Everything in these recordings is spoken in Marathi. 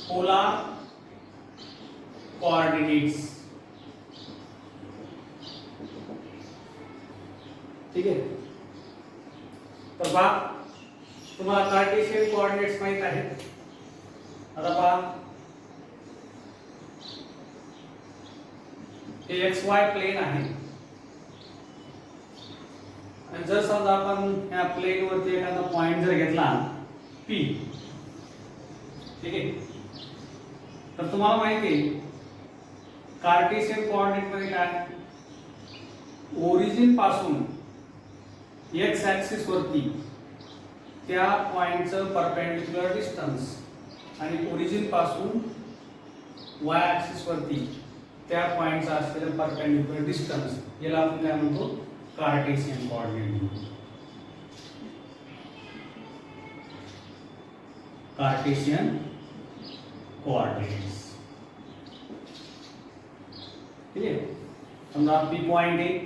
Polar coordinates. ठीक आहे. तर पहा तुम्हाला कार्टेशियन कोऑर्डिनेट्स माहित आहेत. आता पहा हे एक्स वाय प्लेन आहे आणि जर समजा आपण या प्लेन वरती एखादा पॉइंट जर घेतला P, ठीक आहे, तर तुम्हाला माहिती आहे कार्टेशियन कोऑर्डिनेट मध्ये काय ओरिजिन पासून एक्स ऍक्सिस वरती त्या पॉइंटचं परपेंडिक्युलर डिस्टन्स आणि ओरिजिन पासून वाय ऍक्सिस वरती त्या पॉइंटचा असलेला परपेंडिक्युलर डिस्टन्स याला आपण काय म्हणतो कार्टेशियन कोऑर्डिनेट म्हणतो. Cartesian coordinates. ठीक आहे. समजा P पॉइंट आहे,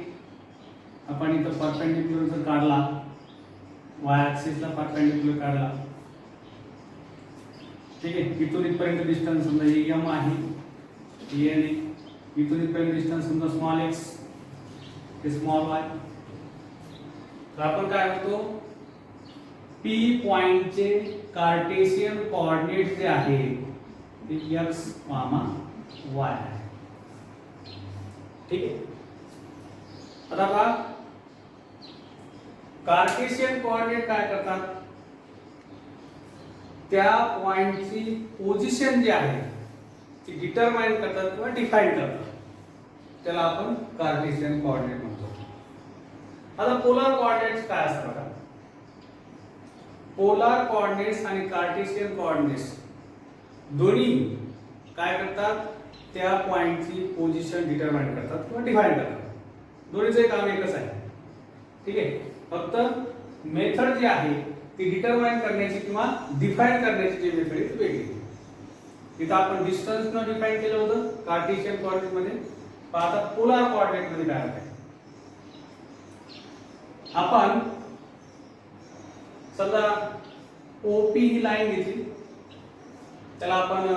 आपण इथं परपेंडिक्युलर जर काढला वाय ऍक्सिसला परपेंडिक्युलर काढला, ठीक आहे, इथून इथपर्यंत डिस्टन्स समजा हे m आहे, हे n आहे, इथून इथपर्यंत डिस्टन्स समजा स्मॉल x हे स्मॉल y. तर आपण काय म्हणतो P पॉइंटचे कार्टेशियन कोऑर्डिनेट जे आहेत ते x, y आहे. ठीक आहे. आता पहा कार्टेशियन कोऑर्डिनेट काय करतात, त्या पॉइंटची पोझिशन जी आहे ती डिटरमाइन करतात किंवा डिफाइन करतात. त्याला आपण कार्टेशियन कोऑर्डिनेट म्हणतो. आता पोलर कोऑर्डिनेट्स काय असतात बघा. पोलर कोऑर्डिनेट्स आणि कार्टेशियन कोऑर्डिनेट्स दोन्ही काय करतात, त्या पॉइंटची पोझिशन डिटरमाइन करतात किंवा डिफाइन करतात. दोन्हीचे काम एकच आहे. ठीक आहे. फक्त मेथड जी आहे ती डिटरमाइन करण्याची किंवा डिफाइन करण्याची जी मेथड आहे ती वेगळी. इथं आपण डिस्टन्स न डिफाइन केलं होतं कार्टेशियन कोऑर्डिनेट मध्ये. आता पोलर कोऑर्डिनेट मध्ये काय आहे, आपण समजा OP ही लाईन घेतली, त्याला आपण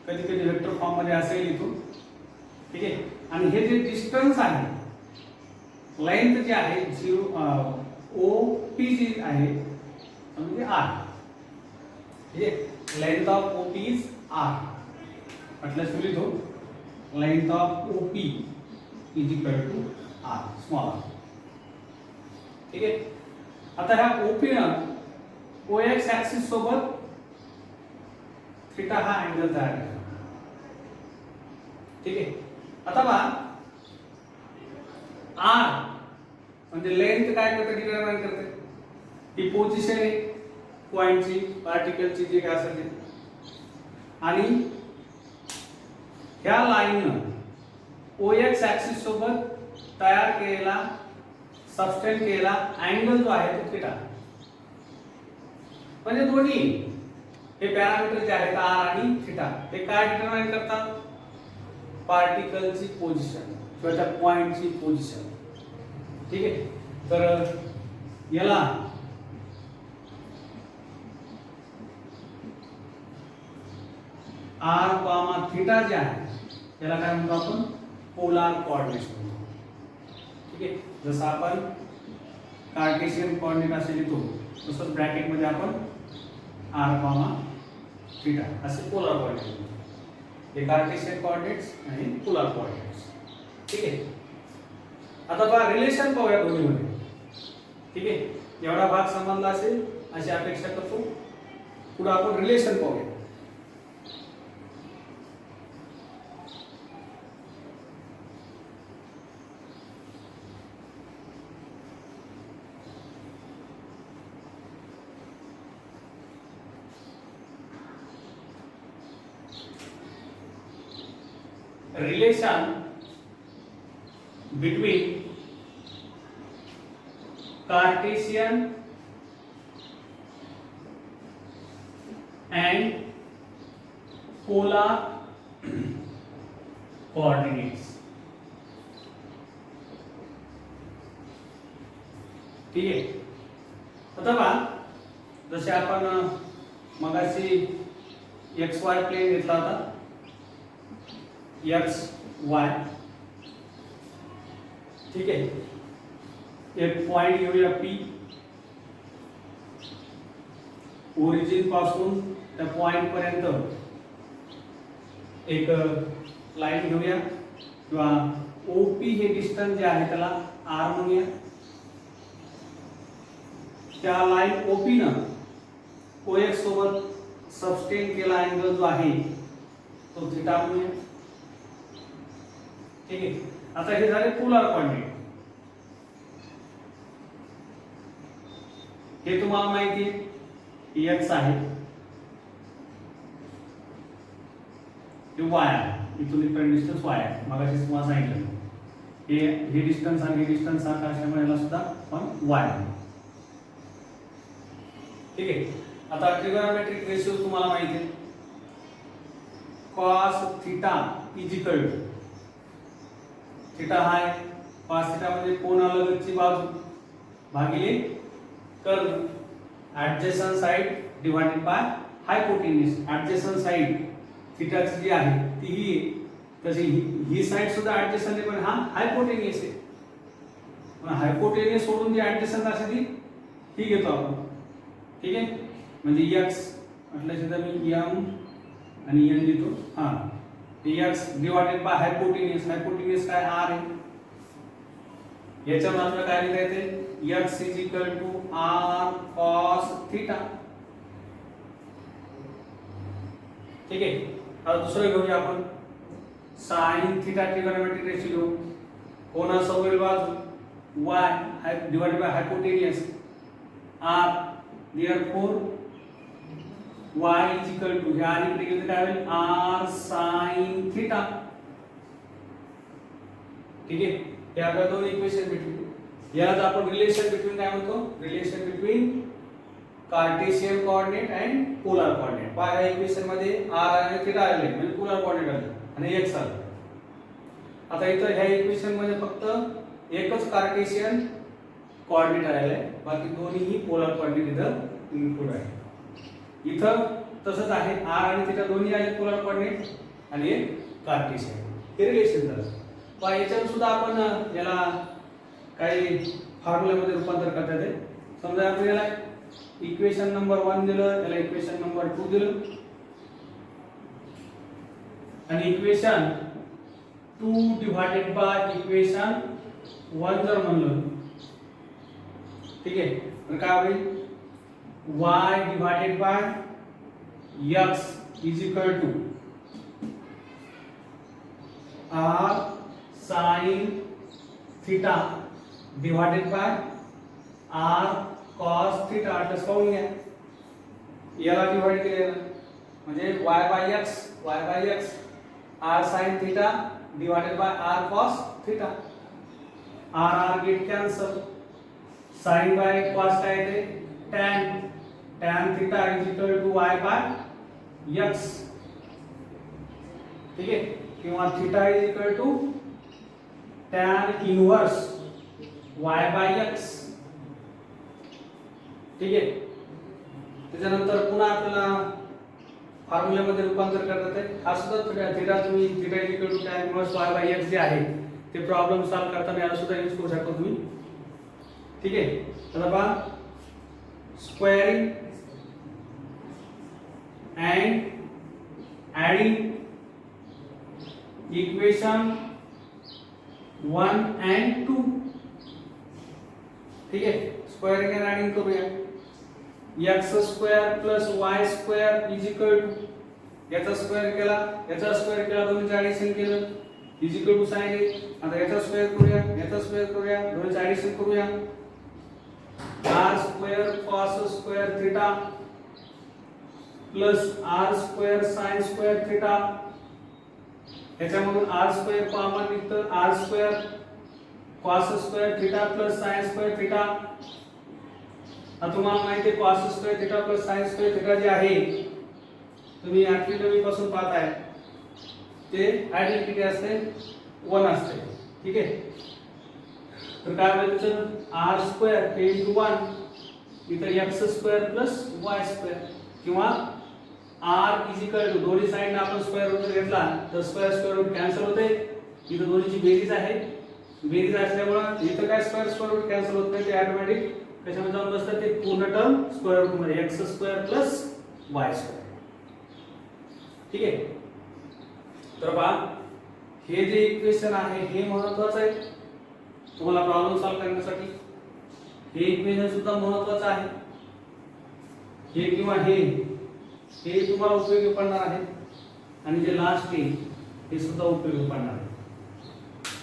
कधी कधी वेक्टर फॉर्म मध्ये असे लिहितो. ठीक आहे. आणि हे जे डिस्टन्स आहे, लेंथ जी आहे OP जी आहे म्हणजे R. ठीक आहे. Length of OP is R. म्हटलं लिहितो length of OP is equal to R, small r. ठीक आहे. आता ह्या OP ना OX ऍक्सिस सोबत थीटा हा अँगल तयार आहे. ठीक आहे. आता पहा R म्हणजे लेंथ काय करते, डिटरमाइन करते. ही पोझिशन आहे पॉइंटची, पार्टिकलची जी काय असेल ते. आणि ह्या लाईननं OX ऍक्सिस सोबत तयार केलेला सबस्टेंड केलेला अँगल जो आहे तो थीटा. म्हणजे दोन्ही हे पॅरामीटर जे आहेत R आणि थीटा ते काय डिटरमाइन करतात, पार्टिकलची पोझिशन किंवा त्या पॉइंटची पोझिशन. ठीक आहे. तर याला R, थीटा जे आहे याला काय म्हणतो आपण पोलार कोऑर्डिनेट्स म्हणतो. ठीक आहे. जसं आपण कार्टेशियन कोऑर्डिनेट असे लिहितो तसंच ब्रॅकेट मध्ये आपण R, थीटा असे पोलार कोऑर्डिनेट लिहितो. हे कार्टेशियन कोऑर्डिनेट्स आणि पोलार कोऑर्डिनेट्स. ठीक आहे. आता पहा रिलेशन पाहूया दोन्हीमध्ये. ठीक आहे. एवढा भाग समजला असेल अशी अपेक्षा करतो. पुढे आपण रिलेशन पाहूया. relation between Cartesian and polar coordinates. ठीक आहे. आता पहा जसे आपण मगाशी एक्स वाय प्लेन घेतला होता, एक्स वाय. ठीक आहे. एक पॉइंट घेऊया पी, ओरिजिन पासून त्या पॉइंट पर्यंत एक लाईन घेऊया किंवा ओपी हे डिस्टन्स जे आहे त्याला आर म्हणूया. त्या लाईन ओपी न ओएक्स सोबत सबस्टेंड केला अँगल जो आहे तो थीटा म्हणूया. ठीक आहे. आता हे झाले पोलर कोऑर्डिनेट. हे तुम्हाला माहिती आहे की एक्स आहे, हे वाय आहे, इथून इथपर्यंत डिस्टन्स वाय आहे. मगाशी तुम्हाला सांगितलं हे डिस्टन्स आणि हे डिस्टन्स सारखा असल्यामुळे याला सुद्धा आपण वाय म्हणू. ठीक आहे. आता ट्रिगोनोमेट्रिक रेशियो तुम्हाला माहिती आहे, cos theta is equal to, theta हा आहे cos थीटा म्हणजे कोनालगतची बाजू भागिले कर्व, adjacent side divided by hypotenuse. Adjacent side थीटाची जी आहे ती ही, तशी ही साइड सुद्धा ऍडजसंट आहे पण हा हायपोटेन्यूज आहे. पण हायपोटेन्यूज सोडून जी ऍडजसंट असते ती ही घेतो आपण. ठीक आहे. म्हणजे x म्हटल्याच्या मी m आणि n लिहितो. हा, x divided by hypotenuse. Hypotenuse काय r आहे. याच्या मात्र काय लिहिता येते, x is equal to r cos theta. ठीक आहे. आता दुसरं घेऊया आपण sin थीटा ट्रिगोनोमेट्रिक रेशियो. कोनासमोरील बाजू y divided by hypotenuse r, therefore y is equal to, हे r इकडे गेले तर काय होईल, r sin थीटा. ठीक आहे. हे आपल्या दोन इक्वेशन भेटले. याला आपण रिलेशन बिटवीन काय म्हणतो, relation between Cartesian coordinate and polar coordinate. पहा या इक्वेशन मध्ये r आणि थीटा आले म्हणजे पोलर कोऑर्डिनेट आले आणि x आले. आता इथं ह्या इक्वेशन मध्ये फक्त एकच कार्टेशियन कोऑर्डिनेट आलेला आहे, बाकी दोन्हीही पोलर कोऑर्डिनेट इथं इन्क्लूड आहे. इथं तसंच आहे, r आणि थीटा दोन्ही आले पोलर कोऑर्डिनेट आणि एक कार्टेशियन. हे रिलेशन झालं. पहा याच्यावर सुद्धा आपण याला काही फॉर्म्युल्यामध्ये रूपांतर करता येते. समजा आपण याला इक्वेशन नंबर 1 दिलं, याला इक्वेशन नंबर 2 दिलं आणि इक्वेशन 2 डिवाइडेड बाय इक्वेशन 1 जर म्हणलं, ठीक आहे, तर काय होईल, y divided by x is equal to r sin theta divided by r cos theta. आता पाहून घ्या, याला डिवाइड केलेलं म्हणजे y by x r sin theta divided by r cos theta. r get cancel, sin by cos काय येते, tan theta is equal to y by x. ठीक आहे. किंवा theta is equal to tan inverse y by x. ठीक आहे. त्याच्यानंतर पुन्हा आपल्याला फॉर्म्युल्यामध्ये रूपांतर करतात आहे. हा सुद्धा थीटा तुम्ही theta is equal to tan inverse y by x जे आहे ते प्रॉब्लेम सॉल्व करताना याला सुद्धा यूज करू शकता तुम्ही. ठीक आहे. आता पहा, squaring and adding equation 1 and 2. ठीक है. स्क्वेअरिंग एंड एडिंग करूया. x square plus y square is equal to, याचा स्क्वेअर केला दोन्हीचे ऍडिशन केलं is equal to sin a. आता याचा स्क्वेअर करूया दोन्हीचे ऍडिशन करूया, r square cos square theta plus r square sin square theta. याच्यामधून r स्क्वेअर कॉमन निघतं, r square cos square theta plus sin square theta. आता तुम्हाला माहिती आहे cos square theta plus sin square theta जे आहे तुम्ही 8वी 9वी पासून पाहताय ते आयडेंटिटी असते 1 असते. ठीक आहे. तर काय होईल, r स्क्वेअर इनटू 1 इथं x square plus y square किंवा r इज इक्वल टू दोन्ही साइडने आपण स्क्वेअर रूट घेतला तर स्क्वेअर रूट कॅन्सल होते. इथं दोन्हीची बेरीज आहे. बेरीज असल्यामुळे इथं काय स्क्वेअर रूट कॅन्सल होत नाही, ते ऑटोमॅटिक कशामध्ये जाऊन बसतात, ते पूर्ण टर्म स्क्वेअर रूट मध्ये x square plus y square. ठीक आहे. तर पहा हे जे इक्वेशन आहे हे महत्त्वाचं आहे तुम्हाला प्रॉब्लेम सॉल्व्ह करण्यासाठी. हे इक्वेशन सुद्धा महत्त्वाचं आहे. हे किंवा हे तुम्हाला उपयोगी पडणार आहे आणि जे लास्ट हे सुद्धा उपयोगी पडणार आहे.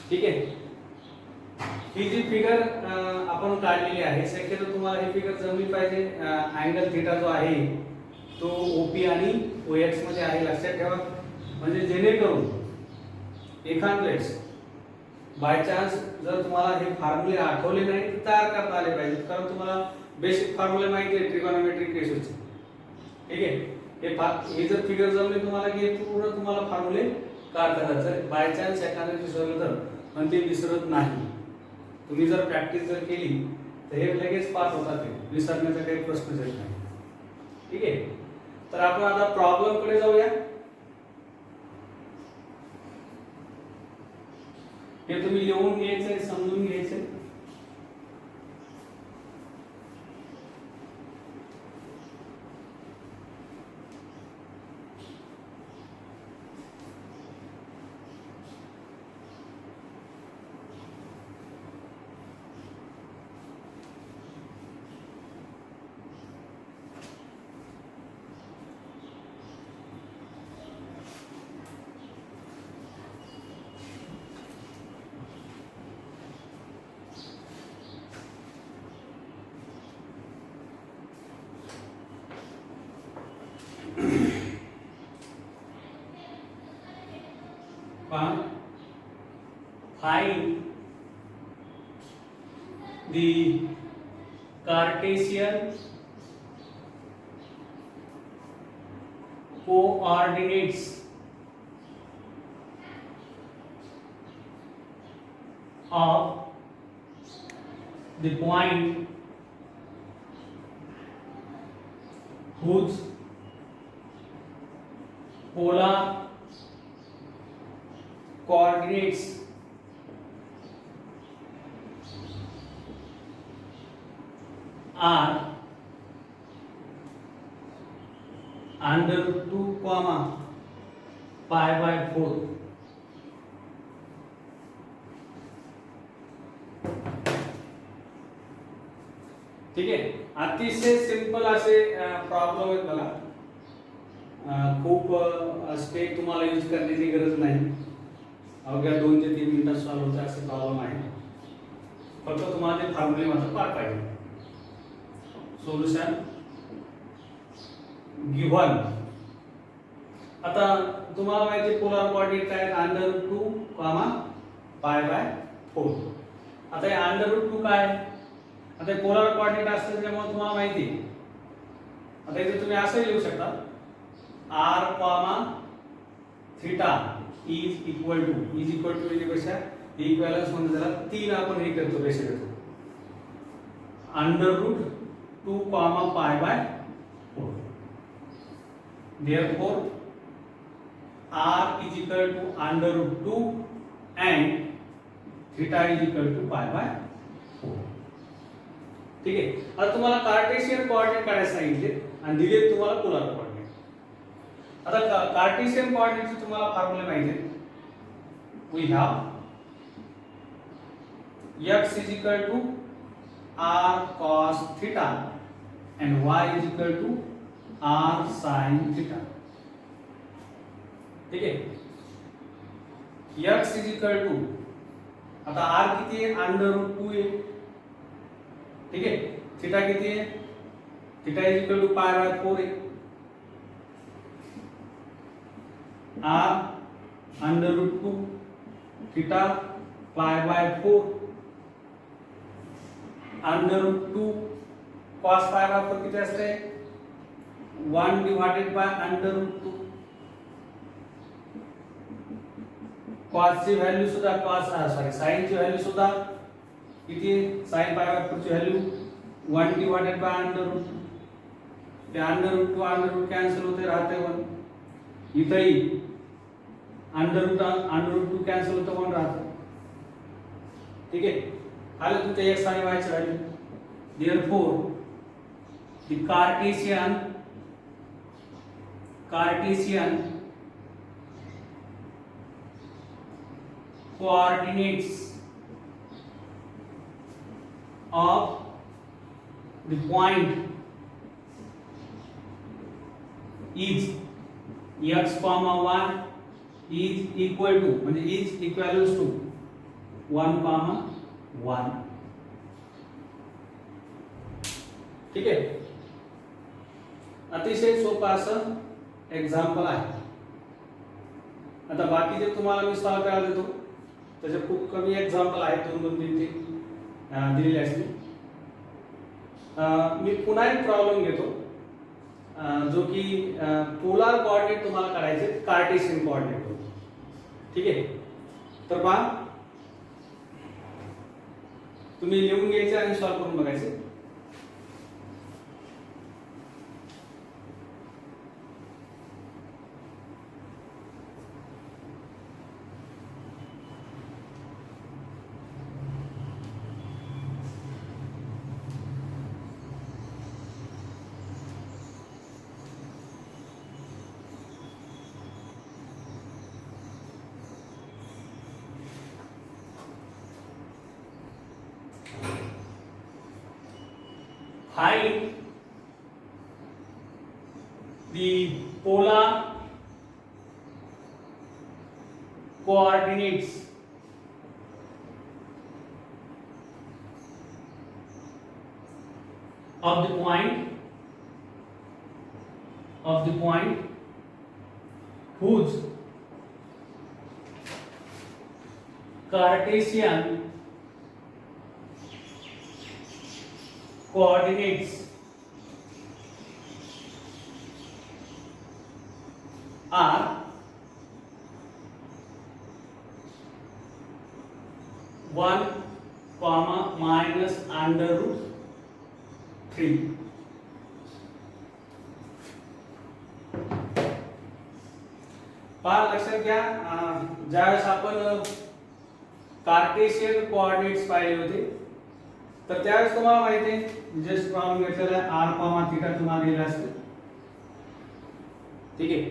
ठीक आहे. ही जी फिगर आपण काढलेली आहे शक्यतो तुम्हाला ही फिगर जमली पाहिजे. अँगल थीटा जो आहे तो OP आणि OX मध्ये आहे, लक्षात ठेवा. म्हणजे जेणेकरून एखाद वेळेस बाय चान्स जर तुम्हाला हे फॉर्म्युले आठवले नाही तर तयार करता आले पाहिजेत, कारण तुम्हाला बेसिक फॉर्म्युले माहिती आहे ट्रिगोनोमेट्रिक रेशोचे. ठीक आहे. हे जर फिगर जमले तुम्हाला की पूर्ण तुम्हाला फॉर्म्युले काढता येतात. जर बाय चान्स एखाद्या विसरलं तर पण ते विसरत नाही. तुम्ही जर प्रॅक्टिस जर केली तर हे लगेच पास होतात, ते विसरण्याचा काही प्रश्नच येत नाही. ठीक आहे. तर आपण आता प्रॉब्लेम कडे जाऊया. हे तुम्ही लिहून घ्यायचंय, समजून घ्यायचंय. Find the Cartesian coordinates of the point whose polar coordinates are under 2 comma pi by 4. ठीक आहे. अतिशय सिंपल असे प्रॉब्लेम आहेत मला. खूप स्टेप तुम्हाला यूज करण्याची गरज नाही. अवघ्या 2 ते 3 मिनिटात सॉल्व्ह होते असे प्रॉब्लेम आहे. फक्त तुम्हाला ते फॉर्म्युले मात्र पाठ पाहिजे. Solution given. आता तुम्हाला माहिती पोलर कोऑर्डिनेट काय, अंडर 2 पाय बाय 4. आता हे अंडर 2 काय, आता हे पोलर कोऑर्डिनेट असते त्यामुळे तुम्हाला माहिती. आता इथे तुम्ही असं लिहू शकता r, theta is equal to पेक्षा इक्विव्हॅलन्स म्हणजे त्याला 3 आपण हे करतो, रेशो करतो. Under root 2 pi by 4. Therefore r is equal to under root 2 and theta is equal to pi by 4. ठीक आहे. आता तुम्हाला कार्टेशियन कोऑर्डिनेट काढायला सांगितले आणि दिले तुम्हाला पोलर कोऑर्डिनेट. आता कार्टेशियन कोऑर्डिनेटचे तुम्हाला फॉर्म्युले माहिती आहेत. we have x is equal to r cos theta and y is equal to r sin theta. ठीक आहे. x is equal to आता r किती आहे, अंडर रूट 2 आहे. ठीक आहे. थीटा किती आहे, theta is equal to pi by 4 आहे. r under root 2 theta pi by 4 under root 2 cos pi by 4 किती असते, 1 divided by under root 2. cos ची व्हॅल्यू सुद्धा sin ची व्हॅल्यू सुद्धा किती, sin पाय बाय 4 ची value 1 divided by under root 2. ते अंडर रूट कॅन्सल होते, राहते 1. इथंही अंडर रूट 2 कॅन्सल होतं, 1 राहतं. ठीक आहे. आलं तुमच्या x आणि y ची value. Therefore the Cartesian coordinates of the point is x comma y is equal to म्हणजे is equals to 1 comma 1. ठीक आहे. अतिशय सोपं असं एक्झाम्पल आहे. आता बाकीचे तुम्हाला मी सॉल्व करायला देतो, त्याचे खूप कमी एक्झाम्पल आहेत, 2 2 3 3 दिलेले असतील. मी पुन्हा एक प्रॉब्लेम घेतो जो की पोलार कोऑर्डिनेट तुम्हाला काढायचे, कार्टेशियन कोऑर्डिनेट. ठीक आहे. तर पहा, तुम्ही लिहून घ्यायचे आणि सॉल्व करून बघायचे. Find the polar coordinates of the point whose Cartesian coordinates are (1, minus under root 3). पहा, लक्षात घ्या, ज्यावेळेस आपण कार्टेशियन कोऑर्डिनेट्स पाहिले होते, तर त्यावेळेस तुम्हाला माहिती आहे जस्ट प्रॉब्लेम घेतलेला आहे, r कॉमा थीटा तुम्हाला दिलेला असतो. ठीक आहे.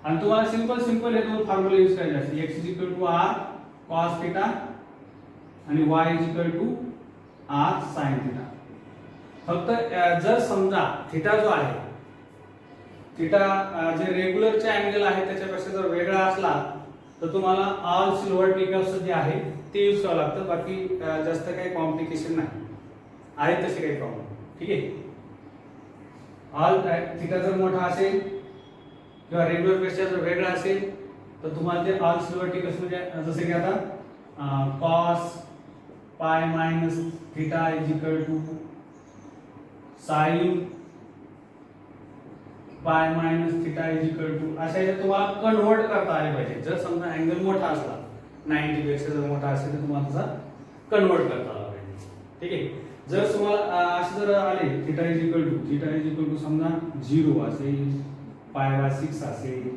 आणि तुम्हाला सिंपल हे दोन फॉर्म्युला यूज करायचे असते, x r cos थीटा आणि y r sin थीटा. फक्त जर समजा थीटा जो आहे, थीटा जे रेग्युलरचे अँगल आहे त्याच्यापेक्षा जर वेगळा असला तर तुम्हाला ऑल सिल्वर टिकअप्स जे आहे ते यूज करावं लागतं. बाकी जास्त काही कॉम्प्लिकेशन नाही आहे, तसे काही प्रॉब्लेम. ठीक आहे. ऑल थीटा जर मोठा असेल किंवा रेग्युलर पेक्षा जर वेगळा असेल तर तुम्हाला ते ऑल सिल्वर टिकअप्स म्हणजे जसे की आता cos pi minus theta is equal to sine pi minus theta is equal to, अशा याच्यात तुम्हाला कन्वर्ट करता आले पाहिजे. जर समजा अँगल मोठा असला, 90 पेक्षा जर मोठा असेल तर तुम्हाला तसा कन्वर्ट करता आला पाहिजे. ठीक आहे. जर तुम्हाला असे जर आले थीटा इज इक्वल टू समजा 0 असेल, पाय बाय 6 असेल,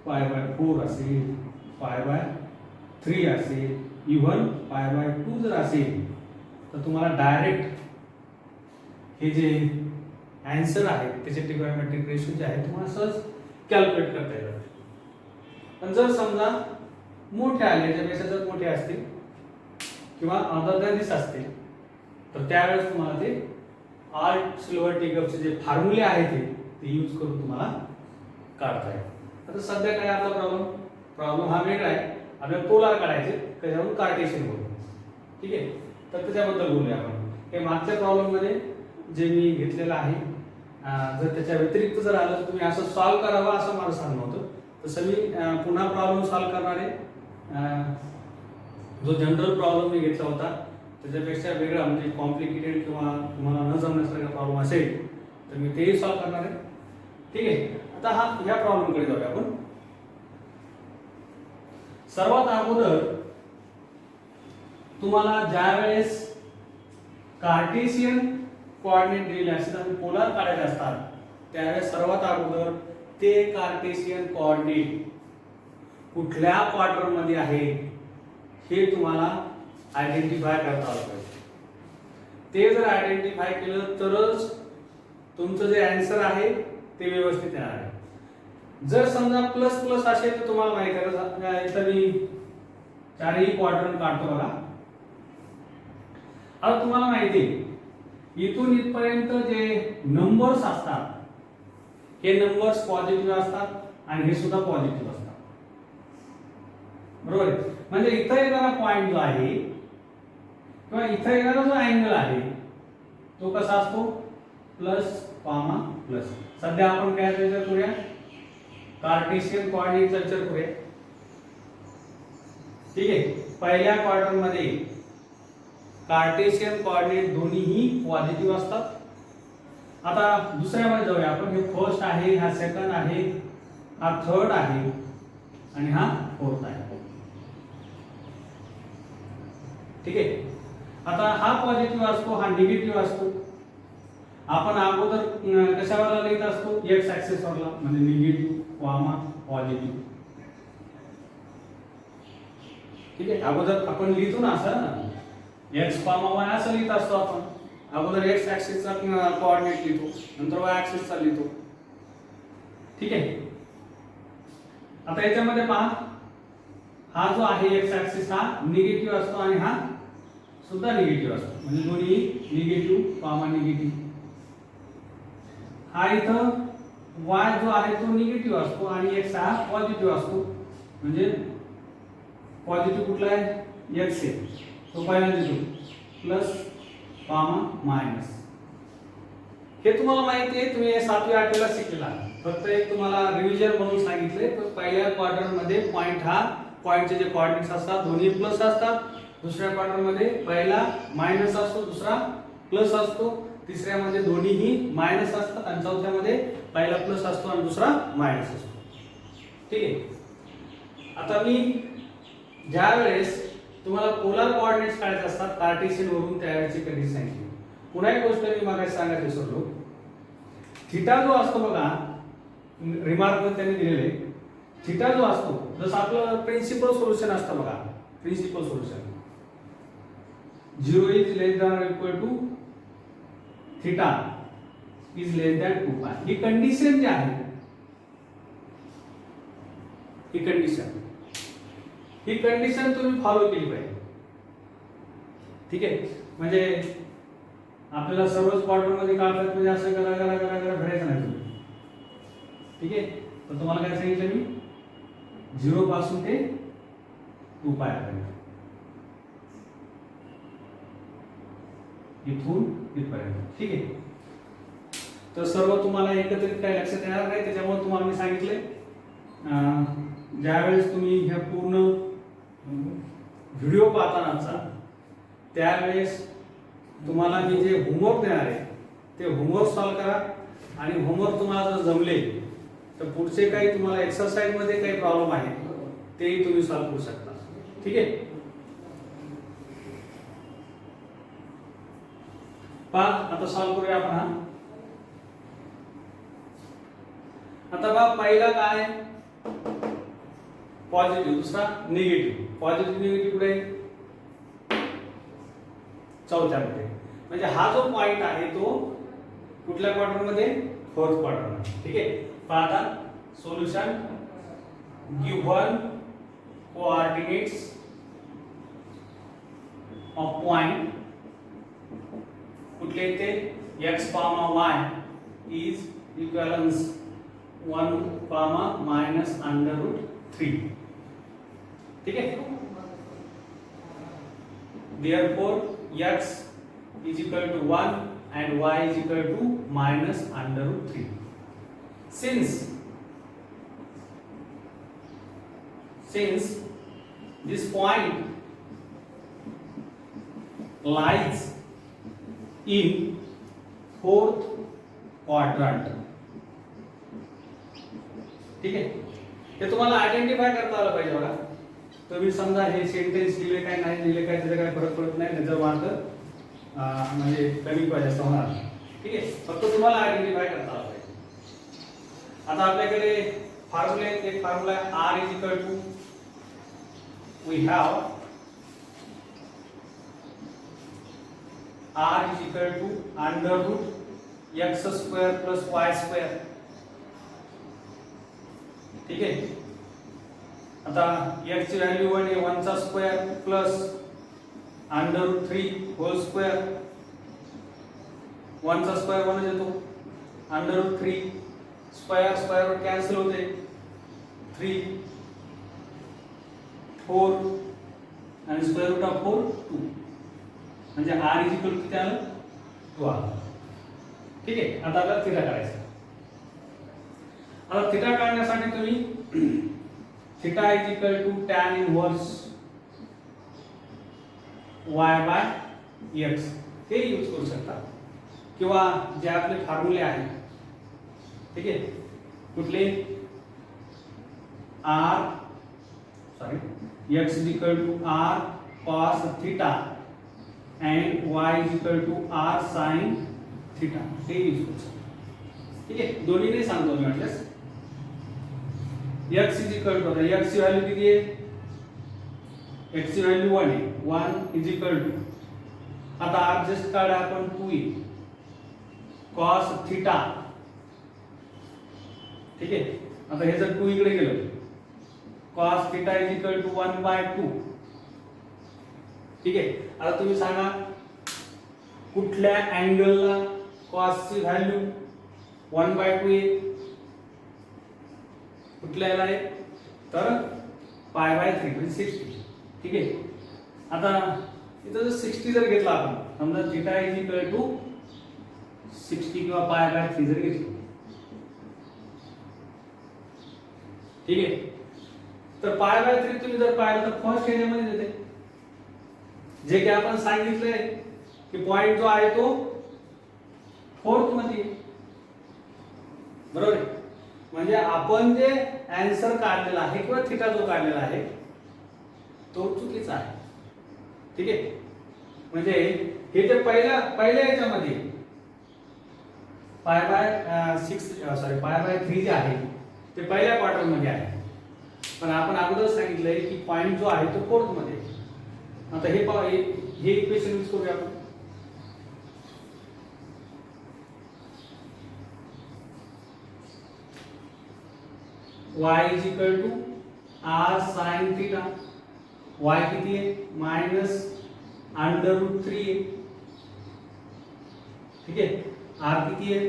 पाय बाय 4 असेल, पाय बाय 3 असेल, इव्हन पाय बाय 2 जर असेल तर तुम्हाला डायरेक्ट हे जे आन्सर आहे त्याचे ट्रिगोनोमेट्रिक रेशो जे आहे तुम्हाला सहज कॅल्क्युलेट करता येतात. पण जर समजा मोठे आले, याच्यापेक्षा जर मोठे असतील किंवा अदर दॅन दिस असतील तर त्यावेळेस तुम्हाला ते ऑल सिल्वर टिकअपचे जे फॉर्म्युले आहेत ते यूज करून तुम्हाला काढता येईल. आता सध्या काय आपला प्रॉब्लेम हा वेगळा आहे, आपल्याला पोलार काढायचे, त्याच्यावरून कार्टेशियन बोलू. ठीक आहे. तर त्याच्याबद्दल बोलूया आपण. हे मागच्या प्रॉब्लेम मध्ये जे मी घेतलेलं आहे, जर त्याच्या व्यतिरिक्त जर आलं तर तुम्ही असं सॉल्व्ह करावं असं मला सांगणं होतं. तसं मी पुन्हा प्रॉब्लेम सॉल्व्ह करणार आहे. जो जनरल प्रॉब्लेम मी घेतला होता त्याच्यापेक्षा वेगळा म्हणजे कॉम्प्लिकेटेड किंवा तुम्हाला न जमण्यासारखा प्रॉब्लेम असेल तर मी तेही सॉल्व्ह करणार आहे. ठीक आहे. आता ह्या प्रॉब्लेमकडे जाऊया आपण. सर्वात अगोदर तुम्हाला ज्यावेळेस कार्टेशियन कोऑर्डिनेट दिलेले असतात आणि पोलार काढायचे असतात त्यावेळेस सर्वात अगोदर ते कार्टेशियन कोऑर्डिनेट कुठल्या क्वाड्रंटमध्ये आहे हे तुम्हाला आयडेंटिफाय करता आलं पाहिजे. ते जर आयडेंटिफाय केलं तरच तुमचं जे आन्सर आहे ते व्यवस्थित येणार आहे. जर समजा प्लस प्लस असेल तर तुम्हाला माहिती आहे इथं मी चारही क्वाड्रंट काढतो बघा. आता तुम्हाला माहिती आहे इथून इथपर्यंत जे नंबर्स असतात हे नंबर्स पॉझिटिव्ह असतात आणि हे सुद्धा पॉझिटिव्ह असतात. बरोबर आहे. म्हणजे इथं येणारा पॉइंट जो आहे किंवा इथं येणारा जो अँगल आहे तो कसा असतो प्लस कॉमा प्लस. सध्या आपण काय चर्चा करूया कार्टेशियन कोऑर्डिनेट चर्चा करूया. ठीक आहे. पहिल्या क्वाड्रंट मध्ये कार्टेशियन कोऑर्डिनेट दोन्हीही पॉझिटिव्ह असतात. आता दुसऱ्यामध्ये जाऊया आपण. हे फर्स्ट आहे, हा सेकंड आहे, हा थर्ड आहे आणि हा फोर्थ आहे. ठीक आहे. आता हा पॉझिटिव्ह असतो, हा निगेटिव्ह असतो. आपण अगोदर कशावर लिहित असतो एक्स ऍक्सिस वरला म्हणजे निगेटिव्ह कॉमा पॉझिटिव्ह. ठीक आहे. अगोदर आपण लिहितो ना असं एक्स कॉमा वाय असं लिहित असतो आपण. अगोदर एक्स ऍक्सिसचा कोऑर्डिनेट लिहितो, नंतर वाय ऍक्सिसचा लिहितो. ठीक आहे. आता याच्यामध्ये पहा हा जो आहे एक्स ऍक्सिस हा निगेटिव्ह असतो आणि हा सुद्धा निगेटिव्ह असतो म्हणजे दोन्ही निगेटिव्ह कॉमा निगेटिव्ह. हा इथं y जो आहे तो निगेटिव्ह असतो आणि x हा पॉझिटिव्ह असतो म्हणजे पॉझिटिव्ह कुठला आहे x आहे तो पहिला लिहितो प्लस कॉमा मायनस. हे तुम्हाला माहिती आहे तुम्ही 7वी 8वीला शिकलेला. फक्त एक तुम्हाला रिव्हिजन म्हणून सांगितले. तर पहिल्या क्वाड्रंट मध्ये पॉइंट हा पॉइंटचे जे कोऑर्डिनेट्स असतात दोन्ही प्लस असतात. दुसऱ्या क्वाड्रंट मध्ये पहिला मायनस असतो, दुसरा प्लस असतो. तिसऱ्यामध्ये दोन्हीही मायनस असतात आणि चौथ्यामध्ये पहिला प्लस असतो आणि दुसरा मायनस असतो. ठीक आहे. आता मी ज्या वेळेस तुम्हाला पोलर कोऑर्डिनेट्स काढायचे असतात कार्टेशियन वरून त्यावेळेची कंडिशन सांगितली. पुन्हा एक गोष्ट मी मागे सांगायला विसरलो. थीटा जो असतो बघा रिमार्क मध्ये त्यांनी दिलेले थीटा जो असतो जसं आपलं प्रिन्सिपल सोल्युशन असतं बघा. Principal solution 0 is less than or equal to theta is less than 2 pi. He condition जी आहे ही कंडिशन तुम्ही फॉलो केली पाहिजे. ठीक आहे. म्हणजे आपल्याला सर्वच क्वाड्रंट मध्ये काढतात म्हणजे असं करा करा करा करा भरायचं नाही तुम्ही. ठीक आहे. तर तुम्हाला काय सांगितलं मी 0 पासून ते 2 पाय पर्यंत इथून इथपर्यंत. ठीक आहे. तर सर्व तुम्हाला एकत्रित काही लक्षात येणार नाही त्याच्यामुळे तुम्हाला मी सांगितले ज्यावेळेस तुम्ही ह्या पूर्ण व्हिडिओ पाहतानाचा त्यावेळेस तुम्हाला मी जे होमवर्क देणार आहे ते होमवर्क सॉल्व करा आणि होमवर्क तुम्हाला जर जमले तर पुढचे काही तुम्हाला एक्सरसाइज मध्ये काही प्रॉब्लेम आहे तेही तुम्ही सॉल्व करू शकता. ठीक आहे. पहा आता सॉल्व करूया आपण हा. आता बघा पहिला काय पॉझिटिव्ह दुसरा निगेटिव्ह. पॉझिटिव्ह निगेटिव्ह कुठे चौथ्यामध्ये. म्हणजे हा जो पॉइंट आहे तो कुठल्या क्वाड्रंट मध्ये फोर्थ क्वाड्रंट. ठीक आहे. पहा आता solution given coordinates of point कुठले ते x comma y is equals 1 comma minus under root 3. ठीक है. Therefore x is equal to 1 and y is equal to minus under root 3. Since this point lies in fourth quadrant. ठीक आहे. हे तुम्हाला आयडेंटिफाय करता आलं पाहिजे बघा. तुम्ही समजा हे सेंटेन्स लिहिले काय नाही लिहिले काय त्याचा काय फरक पडत नाही. त्याचा मार्क म्हणजे कमी पाहिजे असं होणार. ठीक आहे. फक्त तुम्हाला आयडेंटिफाय करता आलं पाहिजे. आता आपल्याकडे फॉर्म्युला आहे, एक फॉर्म्युला आहे r is equal to we have r is equal to under root x square plus y square. ठीक आहे. आता x ची व्हॅल्यू 1 आहे, 1 चा square plus under root 3 whole square. 1 चा स्क्वेअर 1 येतो, under root 3 square square root cancel होते, 3 4 आणि स्क्वेअर रूट ऑफ 4 2 म्हणजे r इज इक्वल टू किती आलं 2 आलं. ठीक आहे. आता आपल्याला थिटा काढायचा. आता थिटा काढण्यासाठी तुम्ही theta is equal to tan inverse y by x हे यूज करू शकता किंवा जे आपले फॉर्म्युले आहेत. ठीक आहे. कुठले x is equal to r cos theta and y is equal to r sin theta हे यूज करू शकता. ठीक आहे. दोन्ही नाही सांगतो मी म्हटल्यास. x is equal to x ची व्हॅल्यू किती आहे, x ची व्हॅल्यू 1 आहे, 1 is equal to आता r जस्ट काढा आपण 2 cos theta. ठीक आहे. आता हे जर 2 इकडे गेलं cos theta is equal to 1 by 2. ठीक आहे. आता तुम्ही सांगा कुठल्या अँगलला cos ची व्हॅल्यू 1 by 2 आहे, कुठल्याला आहे तर पाय बाय 3 म्हणजे 60. ठीक आहे. आता इथं जर 60 जर घेतला आपण, समजा थीटा इज इक्वल टू 60 किंवा पाय बाय 3 जर घेतलं. ठीक आहे. तर पाय बाय 3 तुम्ही जर पाहिलं तर फर्स्ट ह्याच्यामध्ये येते, जे की आपण सांगितलंय की पॉइंट जो आहे तो फोर्थ मध्ये. बरोबर आहे. म्हणजे आपण जे आन्सर काढलेला आहे किंवा थिटा जो काढलेला आहे तो चुकीचा आहे. ठीक आहे. म्हणजे हे जे पहिल्या याच्यामध्ये पाय बाय 3 जे आहे ते पहिल्या क्वार्टर मध्ये आहे, पण आपण अगोदर सांगितलंय की पॉइंट जो आहे तो फोर्थ मध्ये. आता हे इक्वेशन यूज करूया आपण. y is equal to r sin theta. y किती आहे माइनस अंडर रूट 3 आहे. ठीक आहे. r किती आहे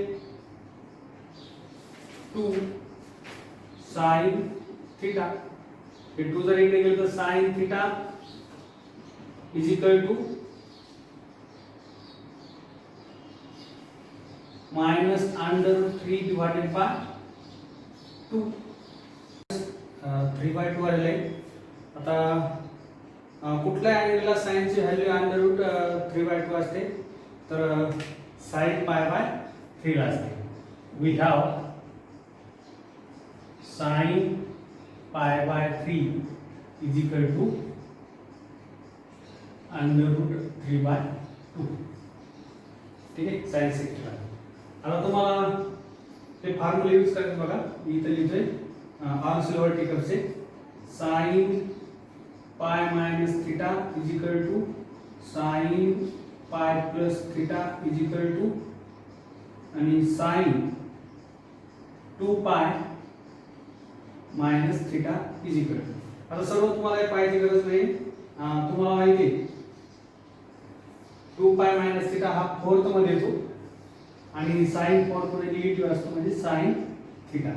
2 sin theta. हे 2 जर इकडे गेलं तर sin theta is equal to minus under root 3 divided by 2. 3/2 आलेले आहे. आता कुठल्या अँगलला साइन ची व्हॅल्यू अंडर रूट 3/2 असते तर साइन पाय बाय 3 ला असते. We have sine pi by 3 is equal to under root 3/2. ठीक आहे. साइन 60. आता तुम्हाला ते फॉर्म्युला यूज करायचं बघा. इथे लिहितोय r वर्टिकल से sin pi minus theta is equal to sin pi plus theta is equal to आणि sin 2 pi minus theta is equal to. आता सर्व तुम्हाला हे पाहायची गरज नाही. तुम्हाला माहिती आहे 2 पाय माइनस थीटा हा फोर्थ मध्ये येतो आणि sin फोर्थ मध्ये निगेटिव्ह असतो म्हणजे sin थीटा.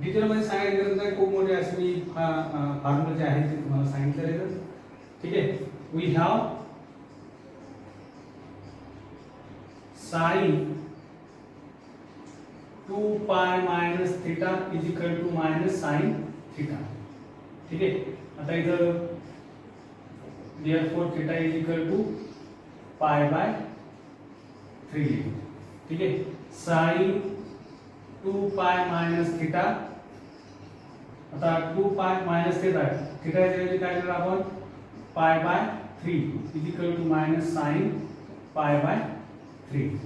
डिटेल मध्ये सांगायची गरज नाही, खूप मोठे असे मी फॉर्म्युला जे आहेत ते तुम्हाला सांगितलेले आहेत. ठीक आहे. We have sin 2 pi minus theta is equal to minus sin theta. ठीक आहे. आता इथं therefore theta is equal to pi by 3. ठीक आहे. sin 2 pi minus theta. आता 2 पाय माइनस थीटा थीटाची व्हॅल्यू काय करणार आपण pi by 3 is equal to minus sin pi by 3.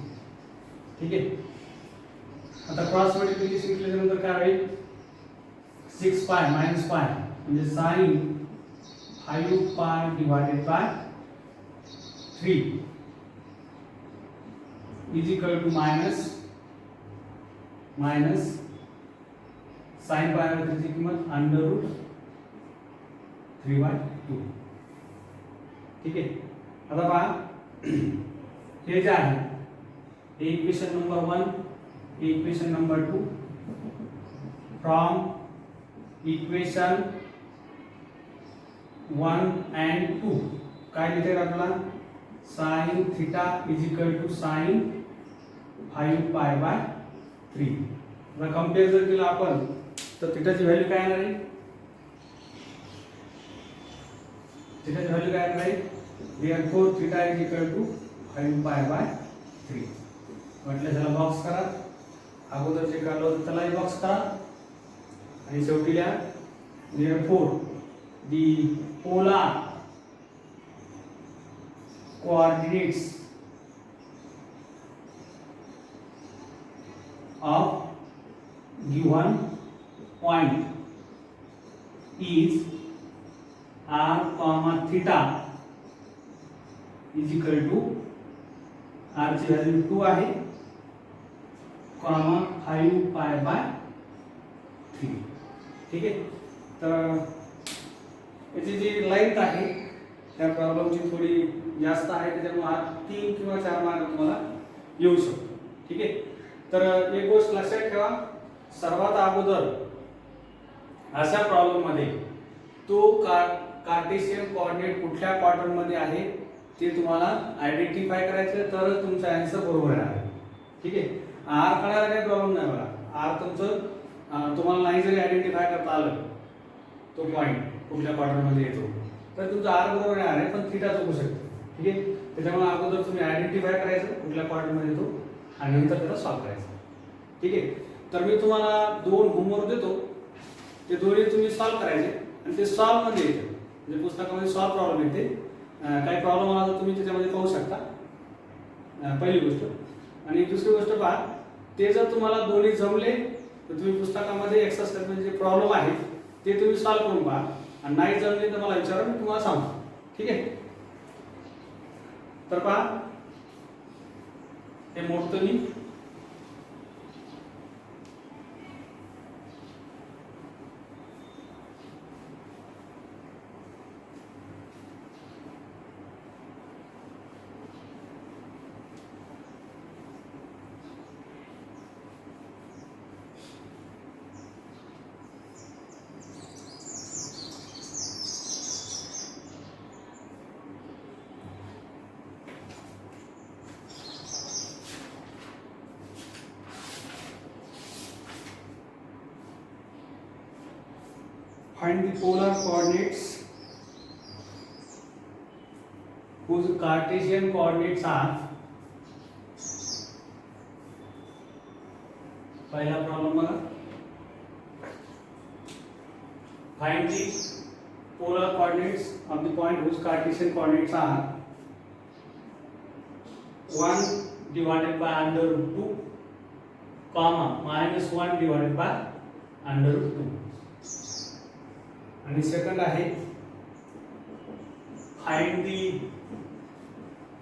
ठीक आहे. आता क्रॉस मल्टिप्लिकेशन केल्यानंतर काय होईल 6 पाय मायनस पाय म्हणजे sine 5 pi divided by 3 is equal to minus sine pi ची किंमत अंडर रूट 3/2. ठीक आहे. आता पहा हे जे आहे हे equation number 1 equation number 2 from equation 1 and 2 काय लिहिते आपल्याला sin theta is equal to sin 5 pi by 3. आता कंपेअर जर केलं आपण तर थीटाची व्हॅल्यू काय येणार आहे थीटाची व्हॅल्यू काय येणार आहे therefore theta is equal to 5 pi by 3. म्हटलं त्याला बॉक्स करा अगोदर जे काढलं होतं त्यालाही बॉक्स करा आणि शेवटी लिहा therefore the polar coordinates of given point is r comma theta is equal to r ची व्हॅल्यू 2 आहे कॉमा 5 पाय बाय 3. ठीक आहे. तर याची जी लेंथ आहे त्या प्रॉब्लेमची थोडी जास्त आहे त्याच्यामुळे हा 3 किंवा 4 मार्क तुम्हाला येऊ शकतो. ठीक आहे. तर एक गोष्ट लक्षात ठेवा सर्वात अगोदर अशा प्रॉब्लेम मध्ये तो कार्टेशियन कोऑर्डिनेट कुठल्या क्वाड्रंट मध्ये आहे ते तुम्हाला आयडेंटिफाय करायचं तरच तुमचा आन्सर बरोबर आहे. ठीक आहे. आर काढायला काही प्रॉब्लेम नाही बघा आर तुमचं तुम्हाला नाही जरी आयडेंटिफाय करता आलं तो पॉइंट कुठल्या क्वाड्रंट मध्ये येतो तर तुमचा आर बरोबर आहे पण थीटा चुकू शकतो. ठीक आहे. त्याच्यामुळे अगोदर तुम्ही आयडेंटिफाय करायचं कुठल्या क्वाड्रंट मध्ये येतो आणि नंतर त्याला सॉल्व्ह करायचं. ठीक आहे. तर मी तुम्हाला 2 होमवर्क देतो ते दोन्ही तुम्ही सॉल्व्ह करायचे आणि ते सॉल्व्ह मध्ये येते म्हणजे पुस्तकामध्ये सॉल्व्ह प्रॉब्लेम येते काही प्रॉब्लेम आला तर तुम्ही त्याच्यामध्ये पाहू शकता. पहिली गोष्ट आणि दुसरी गोष्ट पहा ते जर तुम्हाला दोन्ही जमले तर तुम्ही पुस्तकामध्ये एक्सरसाइज म्हणजे जे प्रॉब्लेम आहेत ते तुम्ही सॉल्व्ह करून पहा आणि नाही जमले तर मला विचारा मी तुम्हाला सांगतो. ठीक आहे. तर पहा हे मोडतो मी find the polar coordinates whose Cartesian coordinates are पहला प्रॉब्लेम बघा find the polar coordinates of the point whose Cartesian coordinates are 1 divided by under root 2 comma minus 1 divided by under root 2. आणि सेकंड आहे find the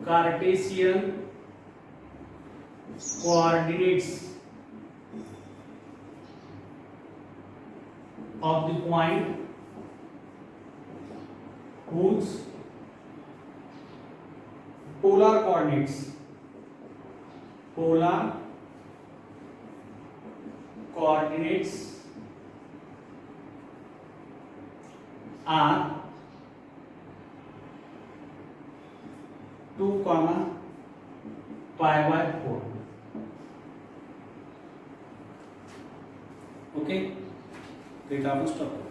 Cartesian coordinates of the point whose polar coordinates are 2, pi by 4. Okay, तो इथं आपण स्टॉप